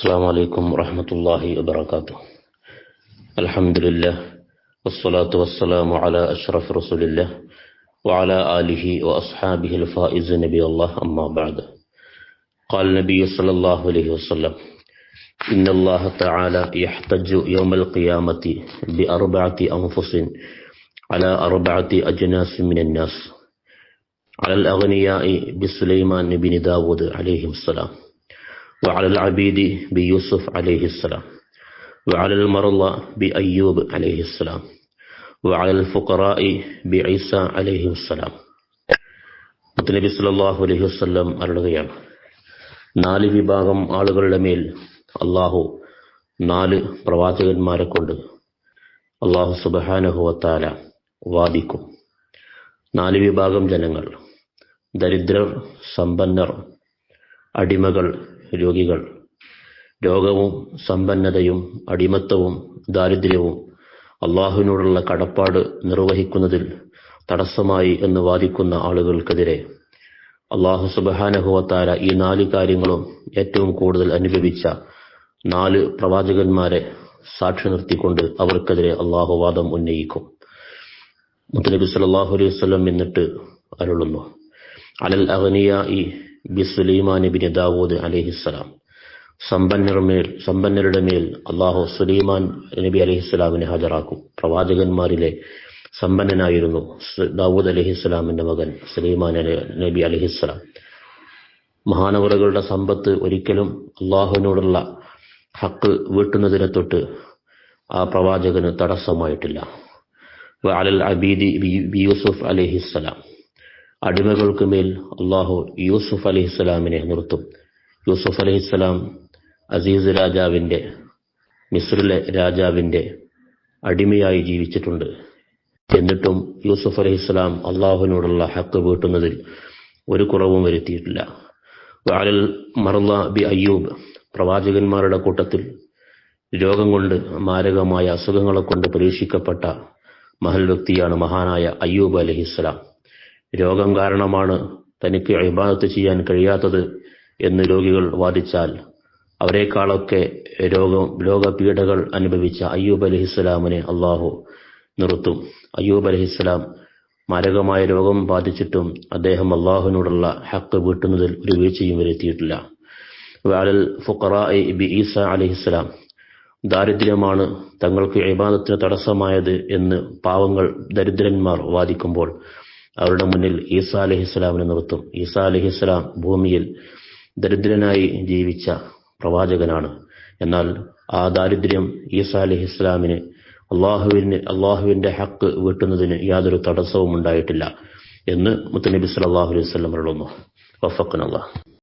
السلام عليكم ورحمة الله وبركاته. الحمد لله والصلاة والسلام على أشرف رسول الله وعلى آله وأصحابه الفائز نبي الله أما بعد. قال النبي صلى الله عليه وسلم: إن الله تعالى يحتج يوم القيامة بأربعة أنفس على أربعة أجناس من الناس، على الأغنياء بسليمان بن داود عليه السلام، وعلى العبيد بيوسف عليه السلام، وعلى المرضى بأيوب عليه السلام، وعلى الفقراء بعيسى عليه السلام. നബി സല്ലല്ലാഹു അലൈഹി വസല്ലം പറയുകയാണ്, 4 വിഭാഗം ആളുകളുടെ മേൽ അല്ലാഹു 4 പ്രവാചകന്മാരെ കൊണ്ട് അല്ലാഹു സുബ്ഹാനഹു വ തആല വാദിക്കും. 4 വിഭാഗം ജനങ്ങൾ: ദരിദ്രർ, സമ്പന്നർ, അടിമകൾ, രോഗികൾ. രോഗവും സമ്പന്നതയും അടിമത്തവും ദാരിദ്ര്യവും അള്ളാഹുവിനോടുള്ള കടപ്പാട് നിർവഹിക്കുന്നതിൽ തടസ്സമായി എന്ന് വാദിക്കുന്ന ആളുകൾക്കെതിരെ അള്ളാഹു സുബ്ഹാനഹു വ തആല ഈ 4 കാര്യങ്ങളും ഏറ്റവും കൂടുതൽ അനുഭവിച്ച 4 പ്രവാചകന്മാരെ സാക്ഷി നിർത്തിക്കൊണ്ട് അവർക്കെതിരെ അള്ളാഹു വാദം ഉന്നയിക്കും. മുത്തനബി സല്ലല്ലാഹു അലൈഹി വസല്ലം എന്നിട്ട് അരുളുന്നു: അലൽ അഗ്നിയാഇ ബിസുലൈമാൻ ബിൻ ദാവൂദ് അലൈഹിസ്സലാം. സമ്പന്നരുടെ മേൽ അള്ളാഹു സുലൈമാൻ നബി അലൈഹിസ്സലാമിനെ ഹാജരാക്കും. പ്രവാചകന്മാരിലെ സമ്പന്നനായിരുന്നു ദാവൂദ് അലൈഹിസ്സലാമിന്റെ മകൻ സുലൈമാൻ നബി അലൈഹിസ്സലാം. മഹാനവറുകളുടെ സമ്പത്ത് ഒരിക്കലും അള്ളാഹുവിനോടുള്ള ഹക്ക് വീട്ടുന്നതിനെ തൊട്ട് ആ പ്രവാചകന് തടസ്സമായിട്ടില്ല. വഅലൽ അബീദി യൂസുഫ് അലൈഹിസ്സലാം. അടിമകൾക്ക് മേൽ അള്ളാഹു യൂസുഫ് അലൈഹിസ്സലാമിനെ നിർത്തും. യൂസുഫ് അലൈഹിസ്സലാം അസീസ് രാജാവിന്റെ, മിസ്രിലെ രാജാവിന്റെ അടിമയായി ജീവിച്ചിട്ടുണ്ട്. എന്നിട്ടും യൂസുഫ് അലൈഹിസ്സലാം അള്ളാഹുവിനോടുള്ള ഹക്ക് വീട്ടുന്നതിൽ ഒരു കുറവും വരുത്തിയിട്ടില്ല. വഅലൽ മർള ബി അയ്യൂബ്. പ്രവാചകന്മാരുടെ കൂട്ടത്തിൽ രോഗം കൊണ്ട്, മാരകമായ അസുഖങ്ങളെ കൊണ്ട് പരീക്ഷിക്കപ്പെട്ട മഹൽ വ്യക്തിയാണ് മഹാനായ അയ്യൂബ് അലൈഹിസ്സലാം. രോഗം കാരണമാണ് തനിക്ക് ഇബാദത്ത് ചെയ്യാൻ കഴിയാത്തത് എന്ന് രോഗികൾ വാദിച്ചാൽ അവരെക്കാളൊക്കെ രോഗപീഠകൾ അനുഭവിച്ച അയ്യൂബ് അലൈഹിസ്സലാമിനെ അള്ളാഹു നിർത്തും. അയ്യൂബ് അലൈഹിസ്സലാം മാരകമായ രോഗം ബാധിച്ചിട്ടും അദ്ദേഹം അള്ളാഹുവിനോടുള്ള ഹക്ക് വീട്ടുന്നതിൽ ഒരു വീഴ്ചയും വരുത്തിയിട്ടില്ല. വഅലൽ ഫുഖറാഇ ബി ഈസ അലൈഹിസ്സലാം. ദാരിദ്ര്യമാണ് തങ്ങൾക്ക് ഇബാദത്തിന് തടസ്സമായത് എന്ന് പാവങ്ങൾ, ദരിദ്രന്മാർ വാദിക്കുമ്പോൾ അവരുടെ മുന്നിൽ ഈസാ അലൈഹിസ്സലാമിനെ നിർത്തും. ഈസാ അലൈഹിസ്സലാം ഭൂമിയിൽ ദരിദ്രനായി ജീവിച്ച പ്രവാചകനാണ്. എന്നാൽ ആ ദാരിദ്ര്യം ഈസാ അലൈഹിസ്സലാമിന് അള്ളാഹുവിന്റെ ഹക്ക് വീട്ടുന്നതിന് യാതൊരു തടസ്സവും ഉണ്ടായിട്ടില്ല എന്ന് മുത്തനബി സല്ലല്ലാഹു അലൈഹി വസല്ലം പറയുന്നു. വഫഖന അല്ലാഹ്.